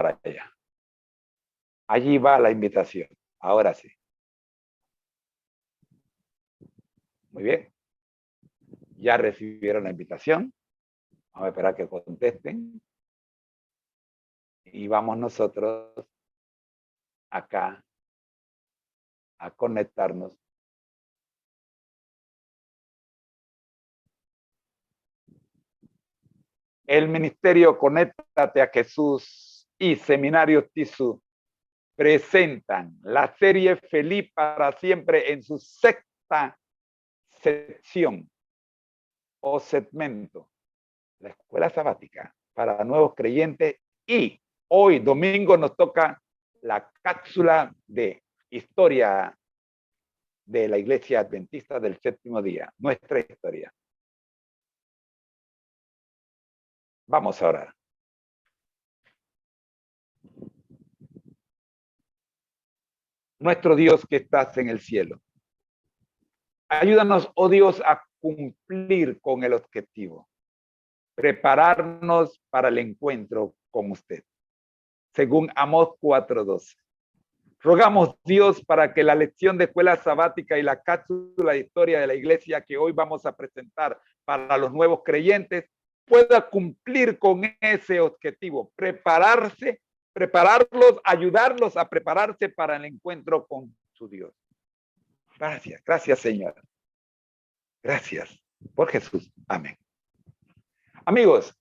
para allá. Allí va la invitación. Ahora sí. Muy bien. Ya recibieron la invitación. Vamos a esperar que contesten. Y vamos nosotros acá a conectarnos. El Ministerio Conéctate a Jesús y Seminario TISU presentan la serie Feliz para Siempre en su sexta sección o segmento, la escuela sabática para nuevos creyentes, y hoy domingo nos toca la cápsula de historia de la Iglesia Adventista del Séptimo Día, nuestra historia. Vamos a orar. Nuestro Dios que estás en el cielo, ayúdanos, oh Dios, a cumplir con el objetivo, prepararnos para el encuentro con usted, según Amós 4:12. Rogamos, Dios, para que la lección de escuela sabática y la cápsula de historia de la iglesia que hoy vamos a presentar para los nuevos creyentes pueda cumplir con ese objetivo, prepararlos, ayudarlos a prepararse para el encuentro con su Dios. Gracias, gracias, Señor. Gracias por Jesús. Amén. Amigos,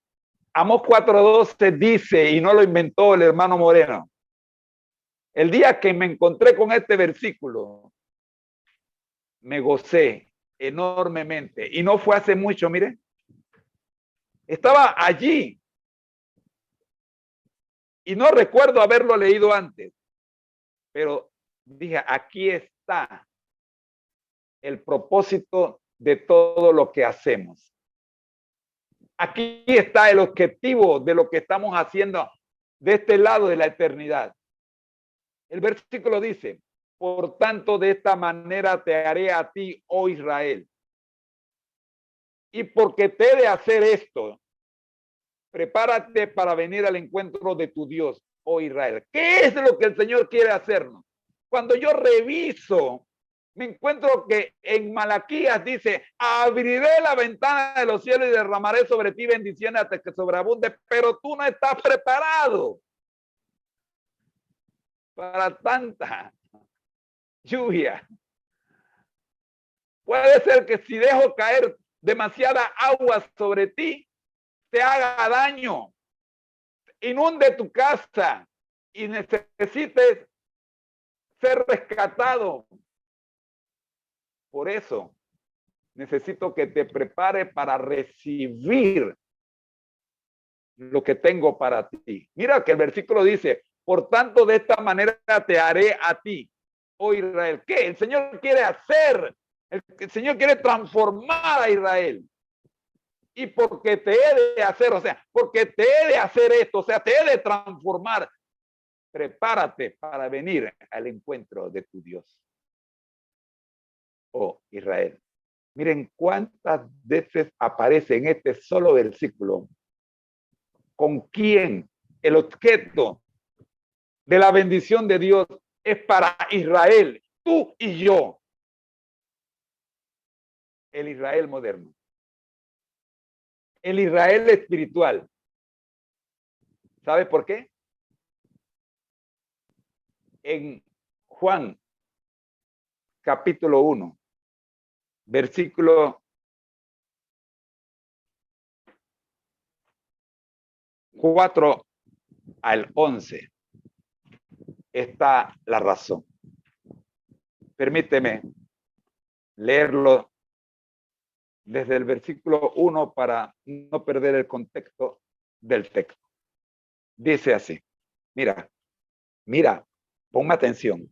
Amós 4:12 dice, y no lo inventó el hermano Moreno, el día que me encontré con este versículo, me gocé enormemente. Y no fue hace mucho, mire. Estaba allí. Y no recuerdo haberlo leído antes. Pero dije, aquí está el propósito de todo lo que hacemos. Aquí está el objetivo de lo que estamos haciendo de este lado de la eternidad. El versículo dice, por tanto, de esta manera te haré a ti, oh Israel. Y porque te he de hacer esto, prepárate para venir al encuentro de tu Dios, oh Israel. ¿Qué es lo que el Señor quiere hacernos? Cuando yo reviso, me encuentro que en Malaquías dice, abriré la ventana de los cielos y derramaré sobre ti bendiciones hasta que sobreabunde, pero tú no estás preparado para tanta lluvia. Puede ser que si dejo caer demasiada agua sobre ti, te haga daño, inunde tu casa y necesites ser rescatado. Por eso necesito que te prepare para recibir lo que tengo para ti. Mira que el versículo dice, por tanto, de esta manera te haré a ti, oh Israel. ¿Qué? El Señor quiere hacer, el Señor quiere transformar a Israel. Y porque te he de hacer, o sea, porque te he de hacer esto, o sea, te he de transformar, prepárate para venir al encuentro de tu Dios, oh Israel. Miren cuántas veces aparece en este solo versículo con quién el objeto de la bendición de Dios es para Israel, tú y yo, el Israel moderno, el Israel espiritual. ¿Sabes por qué? En Juan capítulo 1, versículo 4 al 11, está la razón. Permíteme leerlo desde el versículo 1 para no perder el contexto del texto. Dice así, mira, ponme atención.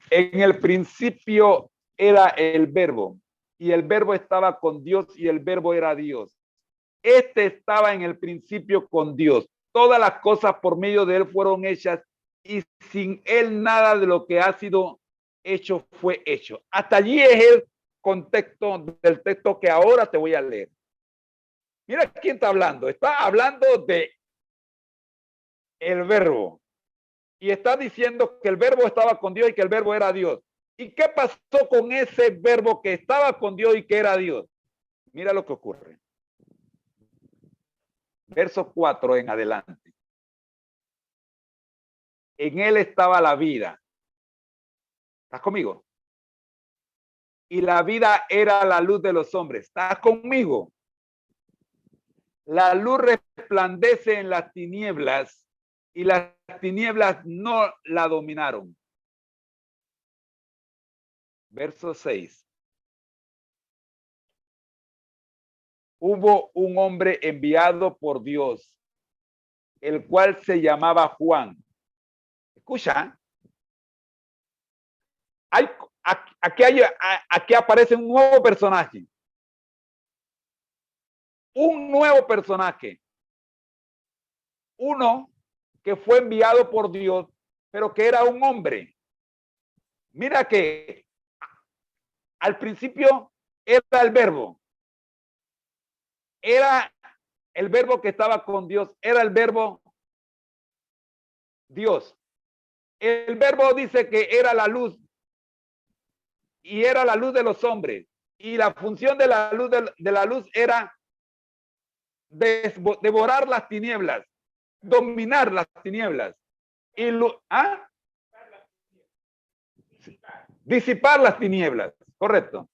En el principio era el verbo, y el verbo estaba con Dios, y el verbo era Dios. Este estaba en el principio con Dios. Todas las cosas por medio de él fueron hechas, y sin él nada de lo que ha sido hecho fue hecho. Hasta allí es el contexto del texto que ahora te voy a leer. Mira quién está hablando. Está hablando de el verbo. Y está diciendo que el verbo estaba con Dios y que el verbo era Dios. ¿Y qué pasó con ese verbo que estaba con Dios y que era Dios? Mira lo que ocurre. Verso 4 en adelante. En él estaba la vida. ¿Estás conmigo? Y la vida era la luz de los hombres. ¿Estás conmigo? La luz resplandece en las tinieblas y las tinieblas no la dominaron. Verso 6. Hubo un hombre enviado por Dios, el cual se llamaba Juan. Escucha. Aquí aparece un nuevo personaje. Un nuevo personaje. Uno que fue enviado por Dios, pero que era un hombre. Mira que al principio era el verbo. Era el verbo que estaba con Dios. Era el verbo Dios. El verbo dice que era la luz. Y era la luz de los hombres. Y la función de la luz era devorar las tinieblas, dominar las tinieblas y disipar las tinieblas, correcto.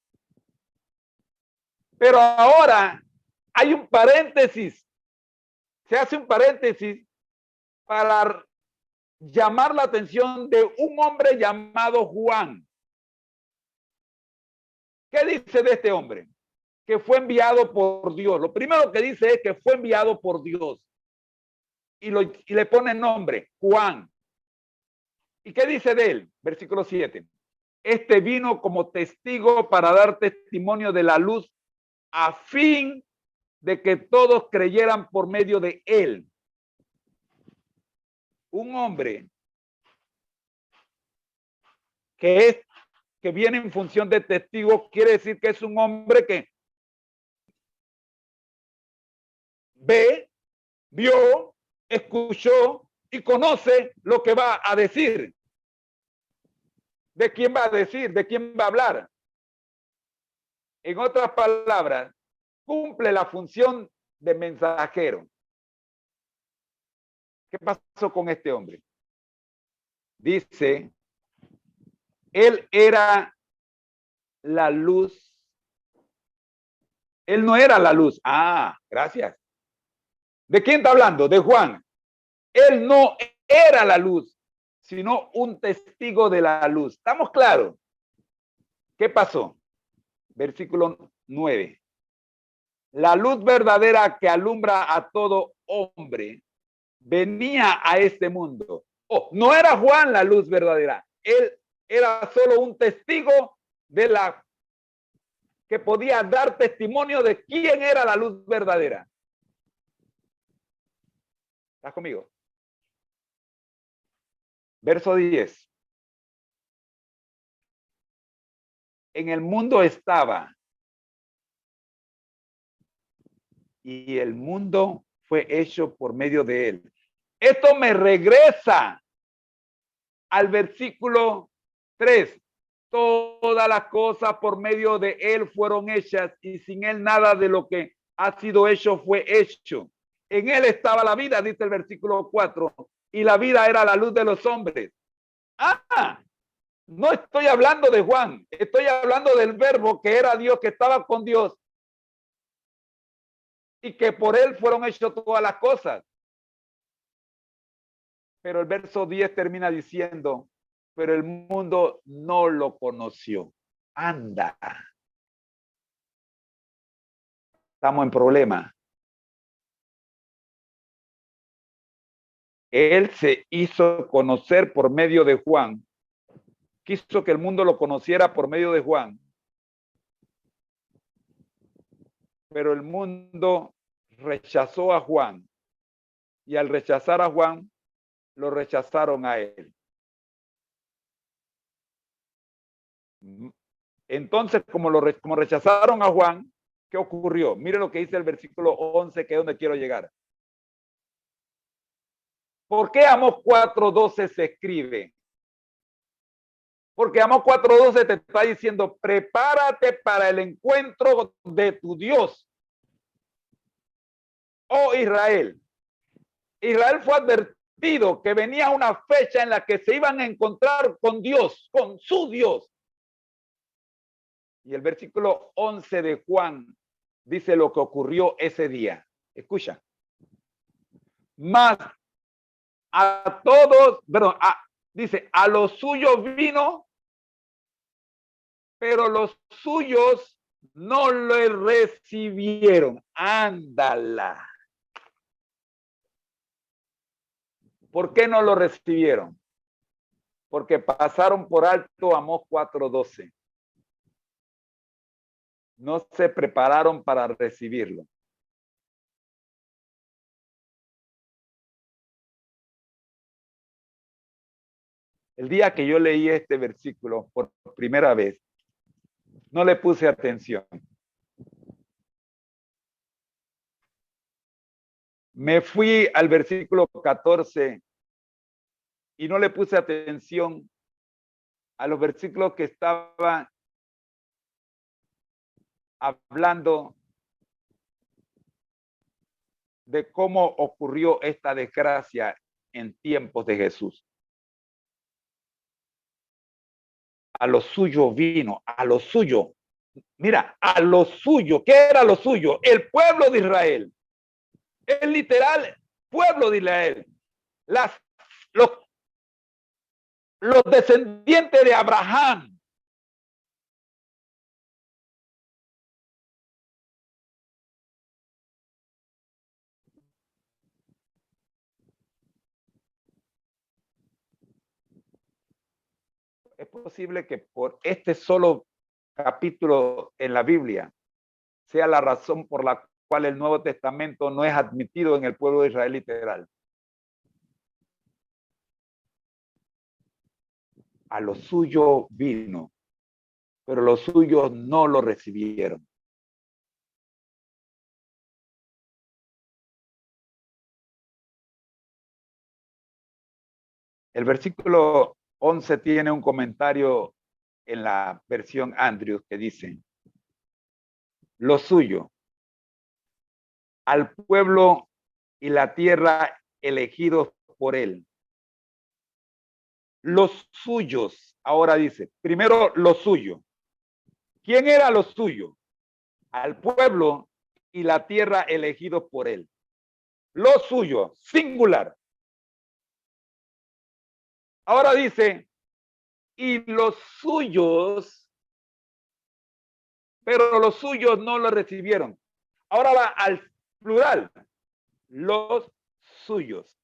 Pero ahora hay un paréntesis, se hace un paréntesis para llamar la atención de un hombre llamado Juan. ¿Qué dice de este hombre? Que fue enviado por Dios. Lo primero que dice es que fue enviado por Dios. Y le pone nombre, Juan. ¿Y qué dice de él? Versículo 7. Este vino como testigo para dar testimonio de la luz a fin de que todos creyeran por medio de él. Un hombre que viene en función de testigo quiere decir que es un hombre que ve, vio, escuchó y conoce lo que va a decir. ¿De quién va a decir? ¿De quién va a hablar? En otras palabras, cumple la función de mensajero. ¿Qué pasó con este hombre? Dice, él era la luz. Él no era la luz. Ah, gracias. ¿De quién está hablando? De Juan. Él no era la luz, sino un testigo de la luz. ¿Estamos claros? ¿Qué pasó? Versículo 9. La luz verdadera que alumbra a todo hombre venía a este mundo. Oh, no era Juan la luz verdadera. Él era solo un testigo de la que podía dar testimonio de quién era la luz verdadera. ¿Estás conmigo? Verso 10. En el mundo estaba y el mundo fue hecho por medio de él. Esto me regresa al versículo 3. Todas las cosas por medio de él fueron hechas y sin él nada de lo que ha sido hecho fue hecho. En él estaba la vida, dice el versículo 4, y la vida era la luz de los hombres. No estoy hablando de Juan, estoy hablando del verbo que era Dios, que estaba con Dios y que por él fueron hechas todas las cosas. Pero el verso 10 termina diciendo, pero el mundo no lo conoció. Anda. Estamos en problema. Él se hizo conocer por medio de Juan. Quiso que el mundo lo conociera por medio de Juan. Pero el mundo rechazó a Juan. Y al rechazar a Juan, lo rechazaron a él. Entonces, como rechazaron a Juan, ¿qué ocurrió? Mire lo que dice el versículo 11, que es donde quiero llegar. ¿Por qué Amós 4:12 se escribe? Porque Amós 4:12 te está diciendo, prepárate para el encuentro de tu Dios. Oh Israel. Israel fue advertido que venía una fecha en la que se iban a encontrar con Dios, con su Dios. Y el versículo 11 de Juan dice lo que ocurrió ese día. Escucha. Mas a todos, perdón, dice, a los suyos vino, pero los suyos no le recibieron. Ándala. ¿Por qué no lo recibieron? Porque pasaron por alto Amós 4:12. No se prepararon para recibirlo. El día que yo leí este versículo por primera vez, no le puse atención. Me fui al versículo 14 y no le puse atención a los versículos que estaban hablando de cómo ocurrió esta desgracia en tiempos de Jesús. A lo suyo vino, a lo suyo. Mira, a lo suyo. ¿Qué era lo suyo? El pueblo de Israel. Es literal, pueblo de Israel. Los descendientes de Abraham. Es posible que por este solo capítulo en la Biblia sea la razón por la cual el Nuevo Testamento no es admitido en el pueblo de Israel literal. A lo suyo vino, pero los suyos no lo recibieron. El versículo 11 tiene un comentario en la versión Andrews que dice, lo suyo, al pueblo y la tierra elegidos por él. Los suyos, ahora dice, primero lo suyo. ¿Quién era lo suyo? Al pueblo y la tierra elegidos por él. Lo suyo, singular. Ahora dice, y los suyos, pero los suyos no lo recibieron. Ahora va al plural, los suyos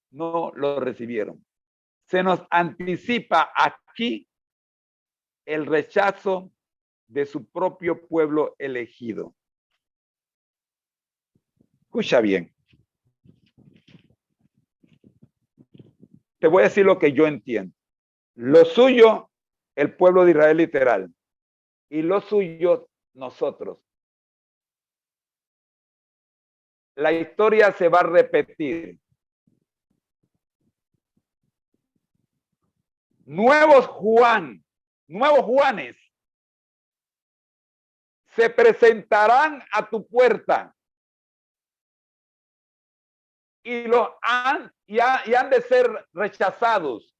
no lo recibieron. Se nos anticipa aquí el rechazo de su propio pueblo elegido. Escucha bien. Te voy a decir lo que yo entiendo. Lo suyo, el pueblo de Israel literal. Y lo suyo, nosotros. La historia se va a repetir. Nuevos Juanes se presentarán a tu puerta y han de ser rechazados.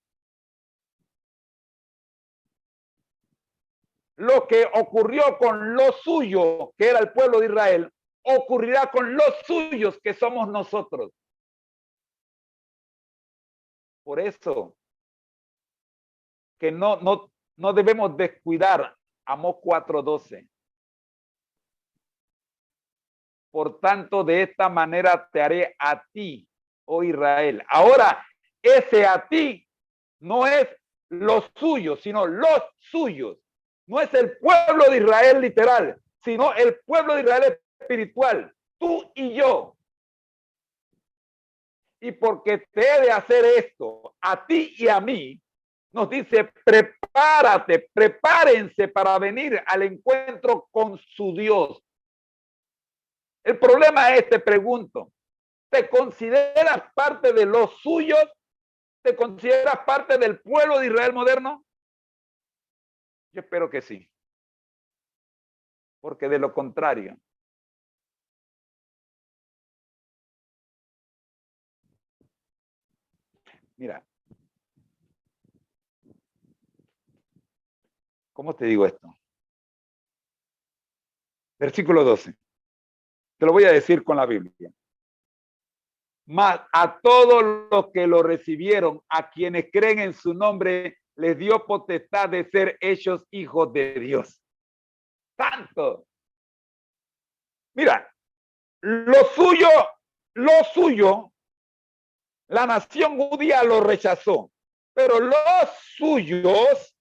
Lo que ocurrió con lo suyo, que era el pueblo de Israel, ocurrirá con los suyos, que somos nosotros. Por eso que no debemos descuidar Amós 4:12. Por tanto, de esta manera te haré a ti, oh Israel. Ahora, ese a ti no es los suyos, sino los suyos. No es el pueblo de Israel literal, sino el pueblo de Israel espiritual, tú y yo. Y porque te he de hacer esto a ti y a mí, nos dice, prepárate, prepárense para venir al encuentro con su Dios. El problema es, te pregunto, ¿Te consideras parte de los suyos? ¿Te consideras parte del pueblo de Israel moderno? Yo espero que sí. Porque de lo contrario, mira, ¿cómo te digo esto? Versículo 12. Te lo voy a decir con la Biblia. Mas a todos los que lo recibieron, a quienes creen en su nombre, les dio potestad de ser hechos hijos de Dios. Santo. Mira, lo suyo, la nación judía lo rechazó, pero los suyos,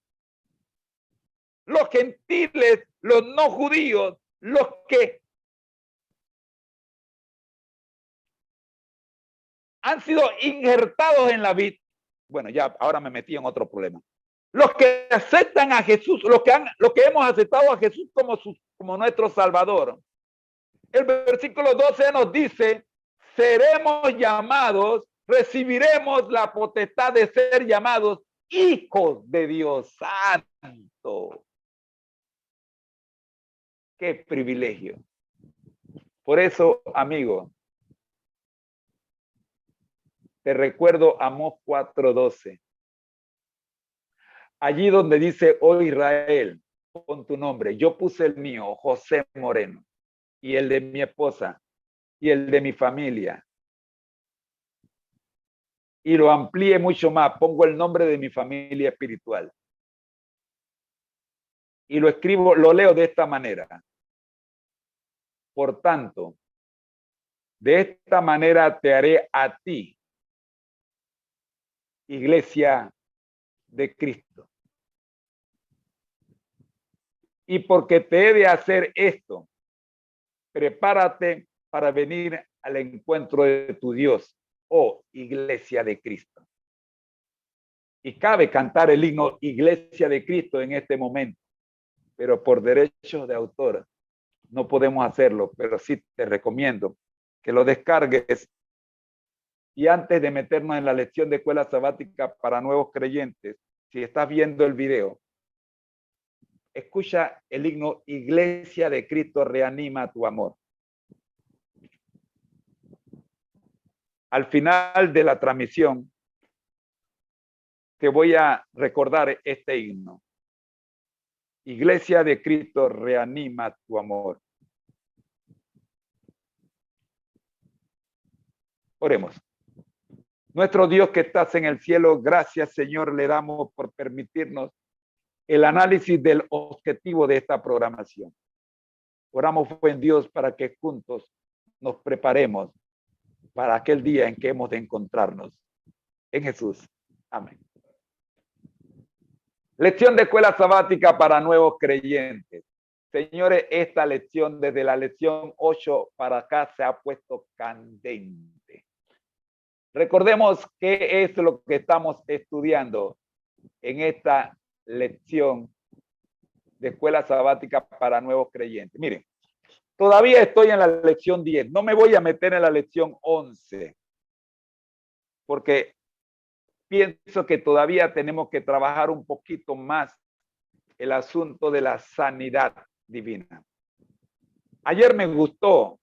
los gentiles, los no judíos, los que han sido injertados en la vid. Bueno, ya ahora me metí en otro problema. Los que aceptan a Jesús, los que hemos aceptado a Jesús como nuestro Salvador. El versículo 12 nos dice, seremos llamados, recibiremos la potestad de ser llamados hijos de Dios Santo. Qué privilegio. Por eso, amigo, te recuerdo Amós 4:12. Allí donde dice, oh Israel, con tu nombre, yo puse el mío, José Moreno, y el de mi esposa, y el de mi familia. Y lo amplíe mucho más, pongo el nombre de mi familia espiritual. Y lo escribo, lo leo de esta manera. Por tanto, de esta manera te haré a ti, iglesia de Cristo. Y porque te he de hacer esto, prepárate para venir al encuentro de tu Dios, oh iglesia de Cristo. Y cabe cantar el himno Iglesia de Cristo en este momento, pero por derechos de autor no podemos hacerlo, pero sí te recomiendo que lo descargues. Y antes de meternos en la lección de escuela sabática para nuevos creyentes, si estás viendo el video, escucha el himno Iglesia de Cristo reanima tu amor. Al final de la transmisión, te voy a recordar este himno. Iglesia de Cristo reanima tu amor. Oremos. Nuestro Dios que estás en el cielo, gracias Señor le damos por permitirnos el análisis del objetivo de esta programación. Oramos, buen Dios, para que juntos nos preparemos para aquel día en que hemos de encontrarnos en Jesús. Amén. Lección de escuela sabática para nuevos creyentes. Señores, esta lección desde la lección 8 para acá se ha puesto candente. Recordemos qué es lo que estamos estudiando en esta lección de escuela sabática para nuevos creyentes. Miren, todavía estoy en la lección 10. No me voy a meter en la lección 11 porque pienso que todavía tenemos que trabajar un poquito más el asunto de la sanidad divina. Ayer me gustó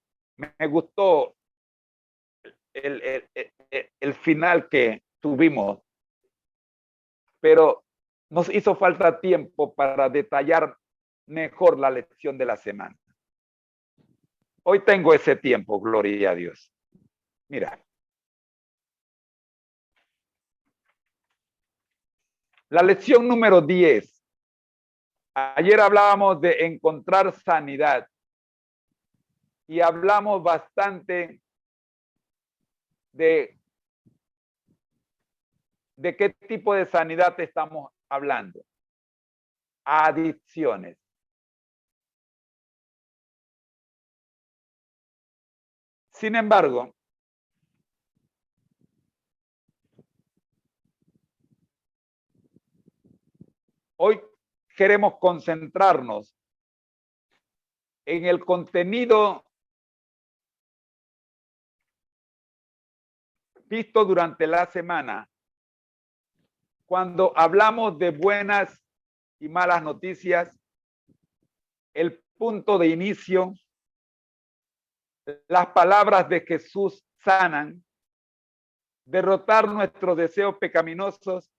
el final que tuvimos, pero nos hizo falta tiempo para detallar mejor la lección de la semana. Hoy tengo ese tiempo, gloria a Dios. Mira, la lección número 10. Ayer hablábamos de encontrar sanidad y hablamos bastante de qué tipo de sanidad estamos hablando. Adicciones. Sin embargo, hoy queremos concentrarnos en el contenido visto durante la semana, cuando hablamos de buenas y malas noticias, el punto de inicio, las palabras de Jesús sanan, derrotar nuestros deseos pecaminosos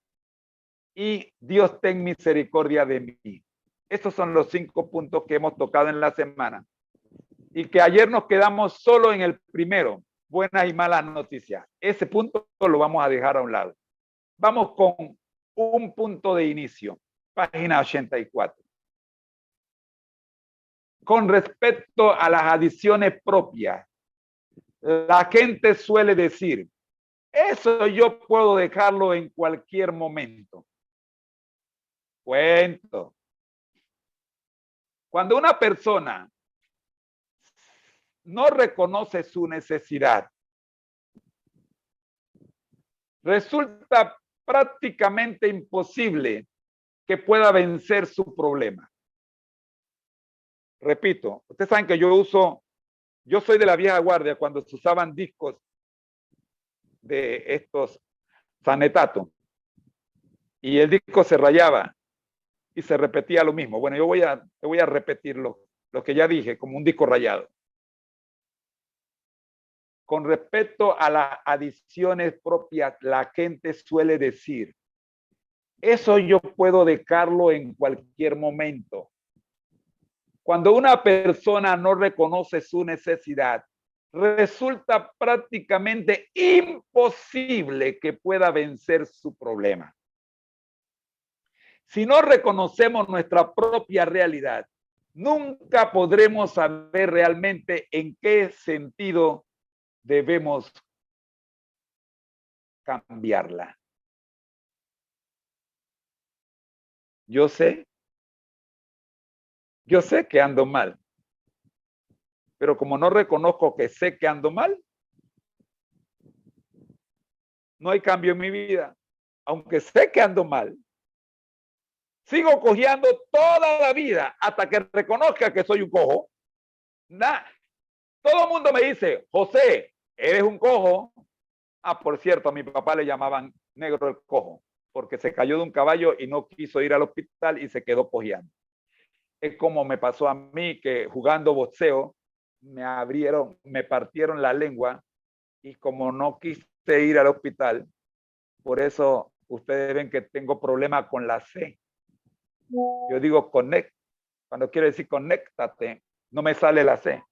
y Dios ten misericordia de mí. Estos son los 5 puntos que hemos tocado en la semana y que ayer nos quedamos solo en el primero, buenas y malas noticias. Ese punto lo vamos a dejar a un lado. Vamos con un punto de inicio, página 84. Con respecto a las adiciones propias, la gente suele decir, eso yo puedo dejarlo en cualquier momento. Cuento. Cuando una persona no reconoce su necesidad, resulta prácticamente imposible que pueda vencer su problema. Repito, ustedes saben que yo soy de la vieja guardia cuando se usaban discos de estos sanetato y el disco se rayaba y se repetía lo mismo. Bueno, te voy a repetir lo que ya dije, como un disco rayado. Con respecto a las adiciones propias, la gente suele decir, eso yo puedo dejarlo en cualquier momento. Cuando una persona no reconoce su necesidad, resulta prácticamente imposible que pueda vencer su problema. Si no reconocemos nuestra propia realidad, nunca podremos saber realmente en qué sentido debemos cambiarla. Yo sé que ando mal, pero como no reconozco que sé que ando mal, no hay cambio en mi vida. Aunque sé que ando mal, sigo cojeando toda la vida hasta que reconozca que soy un cojo. Todo el mundo me dice, José, eres un cojo. Ah, por cierto, a mi papá le llamaban negro el cojo, porque se cayó de un caballo y no quiso ir al hospital y se quedó cojeando. Es como me pasó a mí que jugando boxeo me partieron la lengua y como no quise ir al hospital, por eso ustedes ven que tengo problemas con la C. Yo digo connect, cuando quiero decir conéctate, no me sale la C,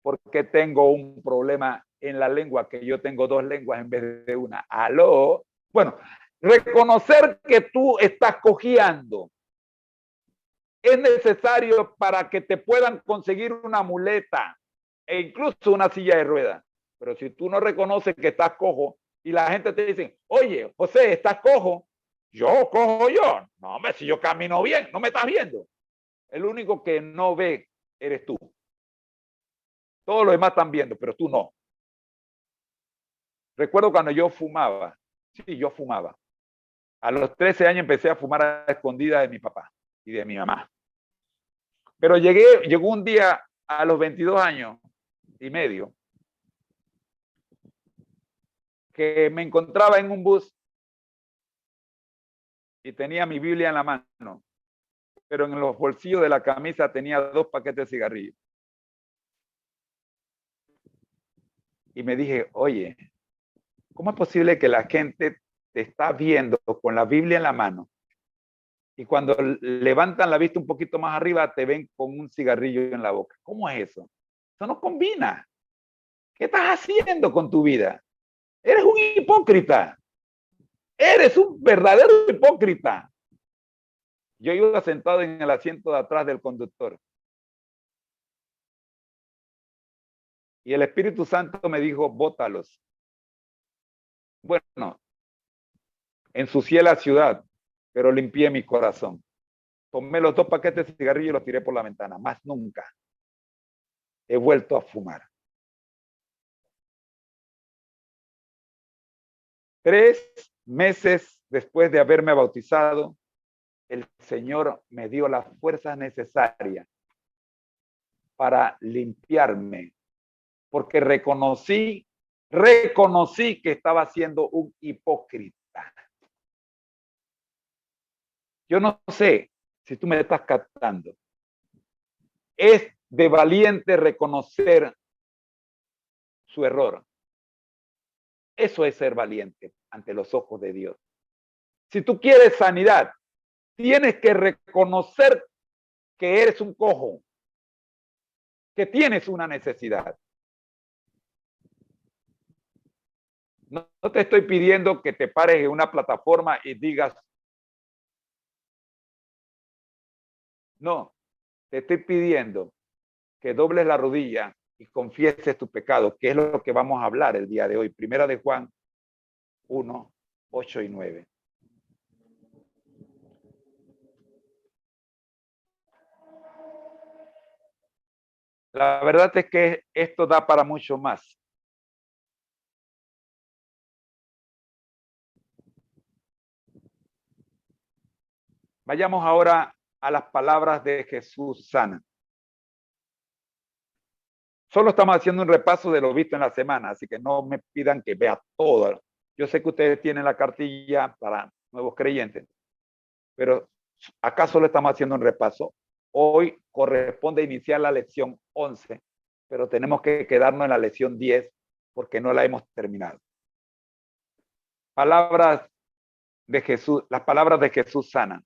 porque tengo un problema en la lengua, que yo tengo 2 lenguas en vez de una. ¿Aló? Bueno, reconocer que tú estás cojeando es necesario para que te puedan conseguir una muleta e incluso una silla de ruedas. Pero si tú no reconoces que estás cojo y la gente te dice, oye, José, ¿estás cojo? Yo, cojo yo. No, hombre, si yo camino bien, no me estás viendo. El único que no ve eres tú. Todos los demás están viendo, pero tú no. Recuerdo cuando yo fumaba. Sí, yo fumaba. A los 13 años empecé a fumar a escondidas de mi papá y de mi mamá. Pero llegó un día a los 22 años y medio que me encontraba en un bus y tenía mi Biblia en la mano, pero en los bolsillos de la camisa tenía 2 paquetes de cigarrillos. Y me dije, oye, ¿cómo es posible que la gente te está viendo con la Biblia en la mano y cuando levantan la vista un poquito más arriba te ven con un cigarrillo en la boca? ¿Cómo es eso? Eso no combina. ¿Qué estás haciendo con tu vida? Eres un hipócrita. Eres un verdadero hipócrita. Yo iba sentado en el asiento de atrás del conductor. Y el Espíritu Santo me dijo, bótalos. Bueno, ensucié la ciudad, pero limpié mi corazón. Tomé los 2 paquetes de cigarrillos y los tiré por la ventana. Más nunca he vuelto a fumar. 3 meses después de haberme bautizado, el Señor me dio las fuerzas necesarias para limpiarme, porque reconocí reconocí que estaba siendo un hipócrita. Yo no sé si tú me estás captando. Es de valiente reconocer su error. Eso es ser valiente ante los ojos de Dios. Si tú quieres sanidad, tienes que reconocer que eres un cojo, que tienes una necesidad. No te estoy pidiendo que te pares en una plataforma y digas, no, te estoy pidiendo que dobles la rodilla y confieses tu pecado, que es lo que vamos a hablar el día de hoy. Primera de Juan 1, 8 y 9. La verdad es que esto da para mucho más. Vayamos ahora a las palabras de Jesús sana. Solo estamos haciendo un repaso de lo visto en la semana, así que no me pidan que vea todo. Yo sé que ustedes tienen la cartilla para nuevos creyentes, pero acá solo estamos haciendo un repaso. Hoy corresponde iniciar la lección 11, pero tenemos que quedarnos en la lección 10 porque no la hemos terminado. Palabras de Jesús, las palabras de Jesús sanan.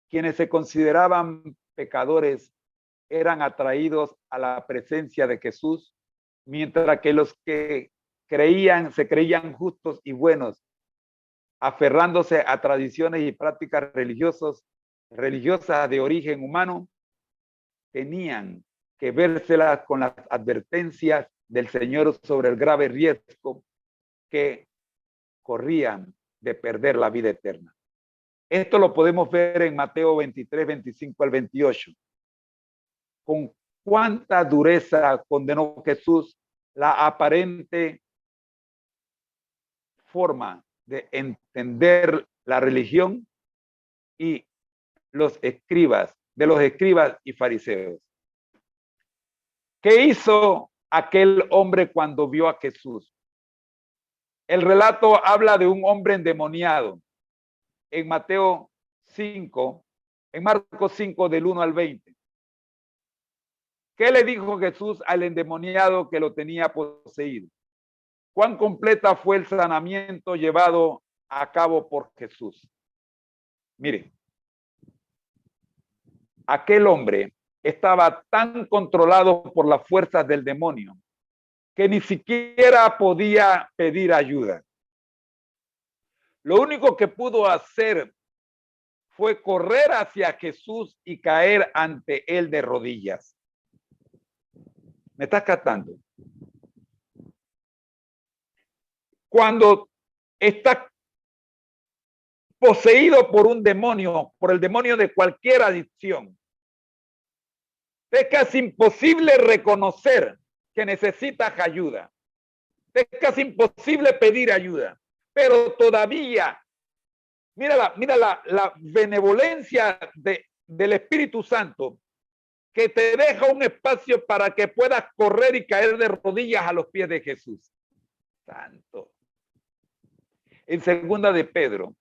Quienes se consideraban pecadores eran atraídos a la presencia de Jesús, mientras que los que se creían justos y buenos, aferrándose a tradiciones y prácticas religiosas de origen humano, tenían que vérselas con las advertencias del Señor sobre el grave riesgo que corrían de perder la vida eterna. Esto lo podemos ver en Mateo 23, 25 al 28. Con cuánta dureza condenó Jesús la aparente forma de entender la religión y de los escribas y fariseos. ¿Qué hizo aquel hombre cuando vio a Jesús? El relato habla de un hombre endemoniado. En Mateo 5, en Marcos 5 del 1 al 20. ¿Qué le dijo Jesús al endemoniado que lo tenía poseído? ¿Cuán completa fue el sanamiento llevado a cabo por Jesús? Mire, aquel hombre estaba tan controlado por las fuerzas del demonio que ni siquiera podía pedir ayuda. Lo único que pudo hacer fue correr hacia Jesús y caer ante él de rodillas. ¿Me estás captando? Cuando estás poseído por un demonio, por el demonio de cualquier adicción, es casi imposible reconocer que necesitas ayuda. Es casi imposible pedir ayuda. Pero todavía, mira la benevolencia del Espíritu Santo, que te deja un espacio para que puedas correr y caer de rodillas a los pies de Jesús. Santo. En segunda de Pedro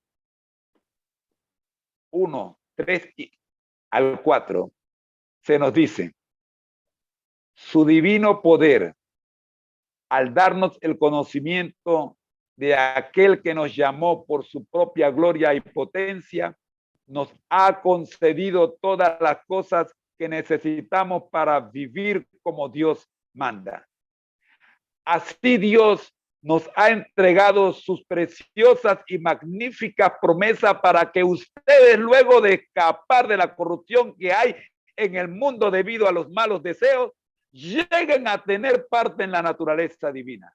1, 3 al 4, se nos dice, su divino poder, al darnos el conocimiento de aquel que nos llamó por su propia gloria y potencia, nos ha concedido todas las cosas que necesitamos para vivir como Dios manda. Así Dios nos ha entregado sus preciosas y magníficas promesas para que ustedes, luego de escapar de la corrupción que hay en el mundo debido a los malos deseos, lleguen a tener parte en la naturaleza divina.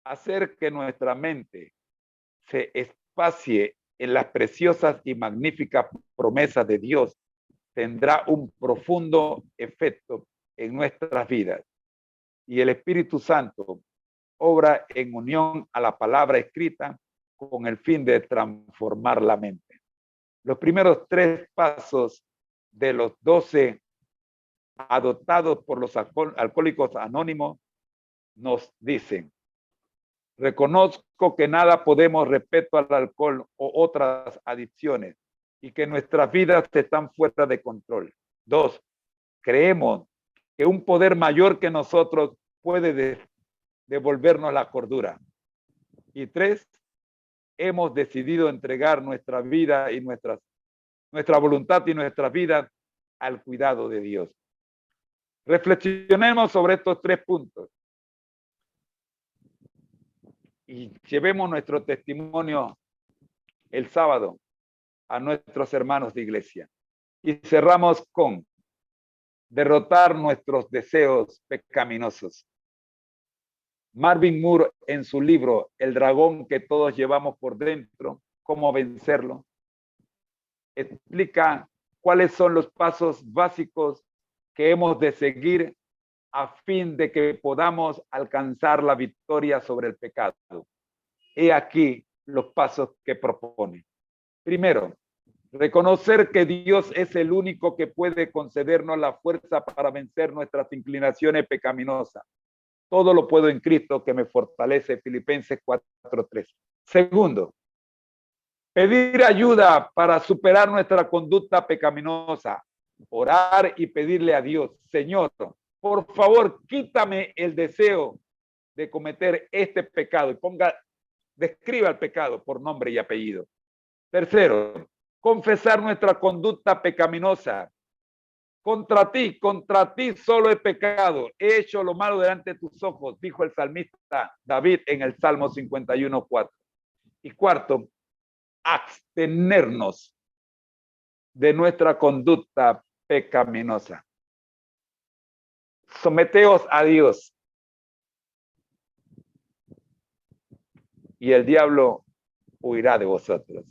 Hacer que nuestra mente se espacie en las preciosas y magníficas promesas de Dios tendrá un profundo efecto en nuestras vidas. Y el Espíritu Santo obra en unión a la palabra escrita con el fin de transformar la mente. Los primeros 3 pasos de los 12 adoptados por los alcohólicos anónimos, nos dicen: reconozco que nada podemos respecto al alcohol o otras adicciones y que nuestras vidas están fuera de control. 2, creemos que un poder mayor que nosotros puede devolvernos la cordura. Y 3, hemos decidido entregar nuestra vida y nuestra voluntad y nuestra vida al cuidado de Dios. Reflexionemos sobre estos 3 puntos y llevemos nuestro testimonio el sábado a nuestros hermanos de iglesia. Y cerramos con derrotar nuestros deseos pecaminosos. Marvin Moore, en su libro El dragón que todos llevamos por dentro, cómo vencerlo, explica cuáles son los pasos básicos que hemos de seguir a fin de que podamos alcanzar la victoria sobre el pecado. He aquí los pasos que propone. Primero, reconocer que Dios es el único que puede concedernos la fuerza para vencer nuestras inclinaciones pecaminosas. Todo lo puedo en Cristo que me fortalece, Filipenses 4:3. Segundo, pedir ayuda para superar nuestra conducta pecaminosa. Orar y pedirle a Dios: Señor, por favor, quítame el deseo de cometer este pecado. Y describa el pecado por nombre y apellido. Tercero, confesar nuestra conducta pecaminosa. Contra ti solo he pecado, he hecho lo malo delante de tus ojos, dijo el salmista David en el Salmo 51:4. Y cuarto, abstenernos de nuestra conducta pecaminosa. Someteos a Dios y el diablo huirá de vosotros.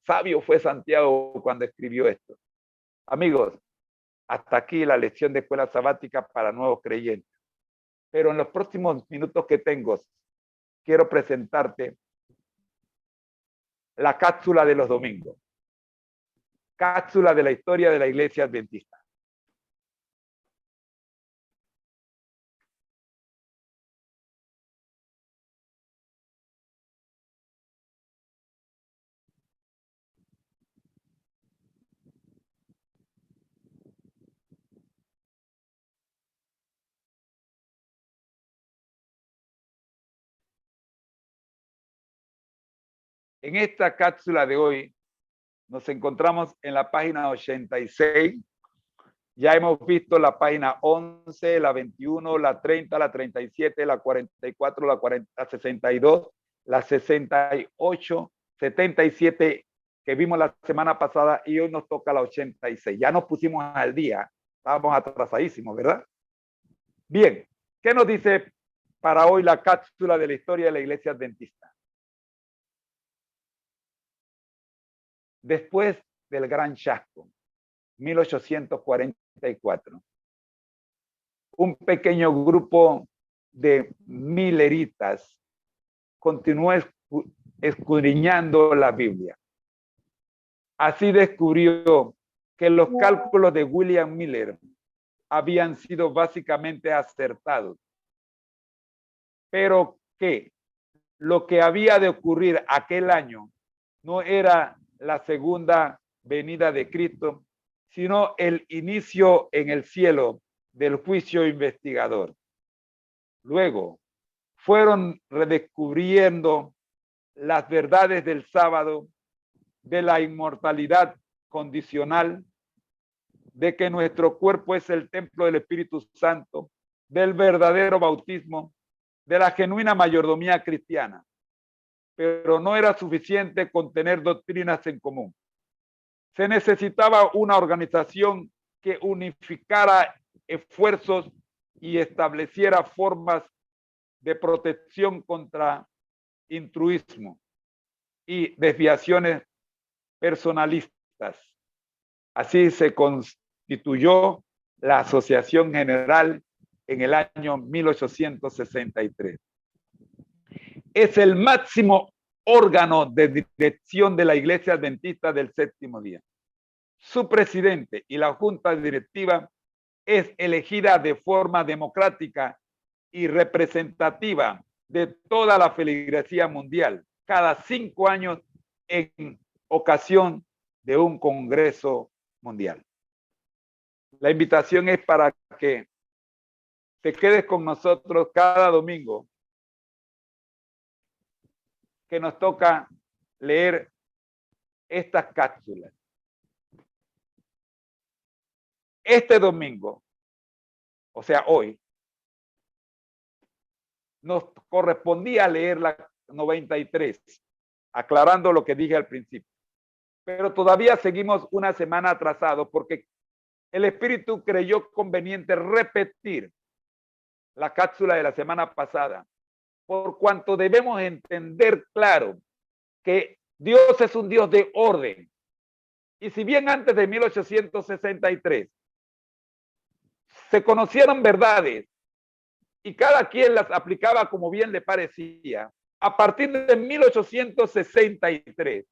Sabio fue Santiago cuando escribió esto. Amigos, hasta aquí la lección de escuela sabática para nuevos creyentes. Pero en los próximos minutos que tengo, quiero presentarte la cápsula de los domingos. Cápsula de la historia de la Iglesia Adventista. En esta cápsula de hoy nos encontramos en la página 86. Ya hemos visto la página 11, la 21, la 30, la 37, la 44, la 62, la 68, 77 que vimos la semana pasada y hoy nos toca la 86. Ya nos pusimos al día, estábamos atrasadísimos, ¿verdad? Bien, ¿qué nos dice para hoy la cápsula de la historia de la Iglesia Adventista? Después del Gran Chasco, 1844, un pequeño grupo de mileritas continuó escudriñando la Biblia. Así descubrió que los cálculos de William Miller habían sido básicamente acertados, pero que lo que había de ocurrir aquel año no era la segunda venida de Cristo, sino el inicio en el cielo del juicio investigador. Luego fueron redescubriendo las verdades del sábado, de la inmortalidad condicional, de que nuestro cuerpo es el templo del Espíritu Santo, del verdadero bautismo, de la genuina mayordomía cristiana. Pero no era suficiente con tener doctrinas en común. Se necesitaba una organización que unificara esfuerzos y estableciera formas de protección contra intruismo y desviaciones personalistas. Así se constituyó la Asociación General en el año 1863. Es el máximo órgano de dirección de la Iglesia Adventista del Séptimo Día. Su presidente y la junta directiva es elegida de forma democrática y representativa de toda la feligresía mundial, cada 5 años en ocasión de un congreso mundial. La invitación es para que te quedes con nosotros cada domingo, que nos toca leer estas cápsulas. Este domingo, o sea, hoy, nos correspondía leer la 93, aclarando lo que dije al principio. Pero todavía seguimos una semana atrasados porque el Espíritu creyó conveniente repetir la cápsula de la semana pasada, por cuanto debemos entender claro que Dios es un Dios de orden. Y si bien antes de 1863 se conocieron verdades y cada quien las aplicaba como bien le parecía, a partir de 1863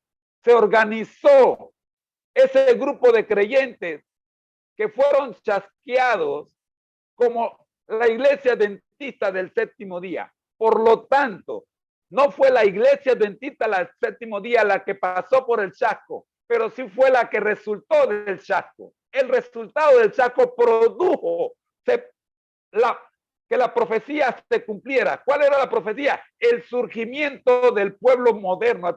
se organizó ese grupo de creyentes que fueron chasqueados como la iglesia adventista del séptimo día. Por lo tanto, no fue la iglesia adventista del séptimo día la que pasó por el chasco, pero sí fue la que resultó del chasco. El resultado del chasco produjo que la profecía se cumpliera. ¿Cuál era la profecía? El surgimiento del pueblo moderno,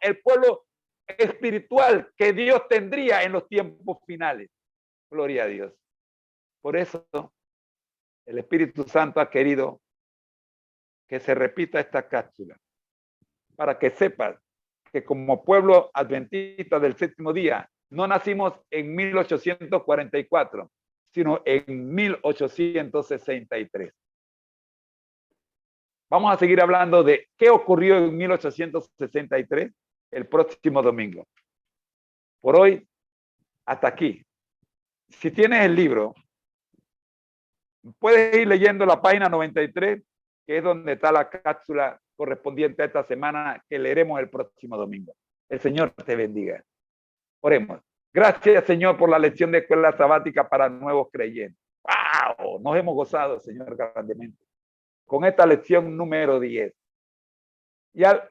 el pueblo espiritual que Dios tendría en los tiempos finales. Gloria a Dios. Por eso el Espíritu Santo ha querido que se repita esta cápsula, para que sepas que como pueblo adventista del séptimo día, no nacimos en 1844, sino en 1863. Vamos a seguir hablando de qué ocurrió en 1863 el próximo domingo. Por hoy, hasta aquí. Si tienes el libro, puedes ir leyendo la página 93, que es donde está la cápsula correspondiente a esta semana que leeremos el próximo domingo. El Señor te bendiga. Oremos. Gracias, Señor, por la lección de escuela sabática para nuevos creyentes. ¡Wow! Nos hemos gozado, Señor, grandemente con esta lección número 10. Y al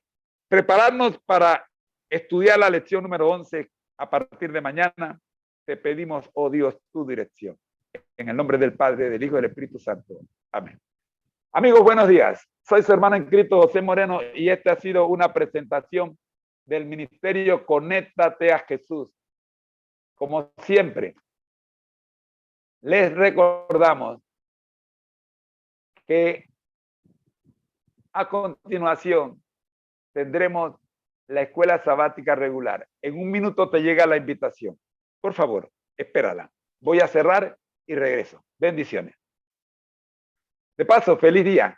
prepararnos para estudiar la lección número 11 a partir de mañana, te pedimos, oh Dios, tu dirección. En el nombre del Padre, del Hijo y del Espíritu Santo. Amén. Amigos, buenos días. Soy su hermano en Cristo, José Moreno, y esta ha sido una presentación del Ministerio Conéctate a Jesús. Como siempre, les recordamos que a continuación tendremos la escuela sabática regular. En un minuto te llega la invitación. Por favor, espérala. Voy a cerrar y regreso. Bendiciones. De paso, feliz día.